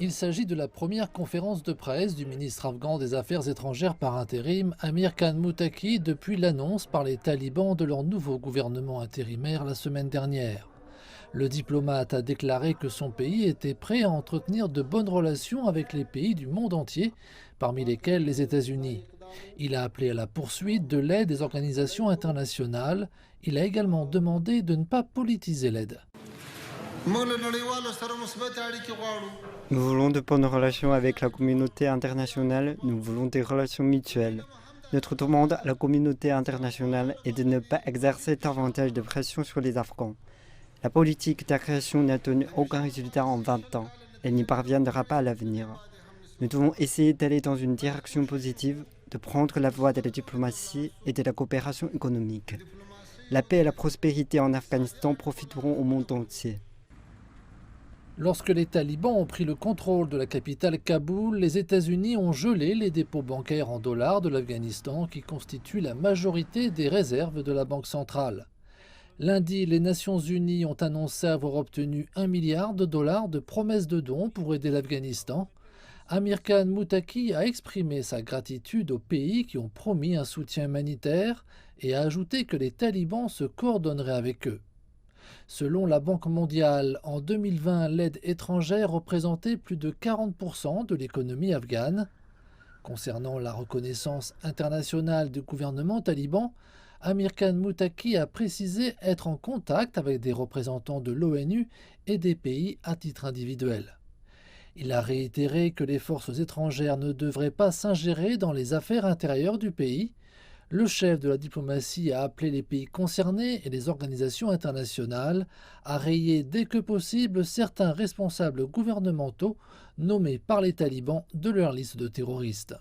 Il s'agit de la première conférence de presse du ministre afghan des Affaires étrangères par intérim, Amir Khan Muttaqi, depuis l'annonce par les talibans de leur nouveau gouvernement intérimaire la semaine dernière. Le diplomate a déclaré que son pays était prêt à entretenir de bonnes relations avec les pays du monde entier, parmi lesquels les États-Unis. Il a appelé à la poursuite de l'aide des organisations internationales. Il a également demandé de ne pas politiser l'aide. Nous voulons de bonnes relations avec la communauté internationale, nous voulons des relations mutuelles. Notre demande à la communauté internationale est de ne pas exercer davantage de pression sur les Afghans. La politique d'agression n'a donné aucun résultat en 20 ans. Elle n'y parviendra pas à l'avenir. Nous devons essayer d'aller dans une direction positive, de prendre la voie de la diplomatie et de la coopération économique. La paix et la prospérité en Afghanistan profiteront au monde entier. Lorsque les talibans ont pris le contrôle de la capitale Kaboul, les États-Unis ont gelé les dépôts bancaires en dollars de l'Afghanistan qui constituent la majorité des réserves de la Banque centrale. Lundi, les Nations Unies ont annoncé avoir obtenu 1 milliard de dollars de promesses de dons pour aider l'Afghanistan. Amir Khan Muttaqi a exprimé sa gratitude aux pays qui ont promis un soutien humanitaire et a ajouté que les talibans se coordonneraient avec eux. Selon la Banque mondiale, en 2020, l'aide étrangère représentait plus de 40% de l'économie afghane. Concernant la reconnaissance internationale du gouvernement taliban, Amir Khan Muttaqi a précisé être en contact avec des représentants de l'ONU et des pays à titre individuel. Il a réitéré que les forces étrangères ne devraient pas s'ingérer dans les affaires intérieures du pays. Le chef de la diplomatie a appelé les pays concernés et les organisations internationales à rayer dès que possible certains responsables gouvernementaux nommés par les talibans de leur liste de terroristes.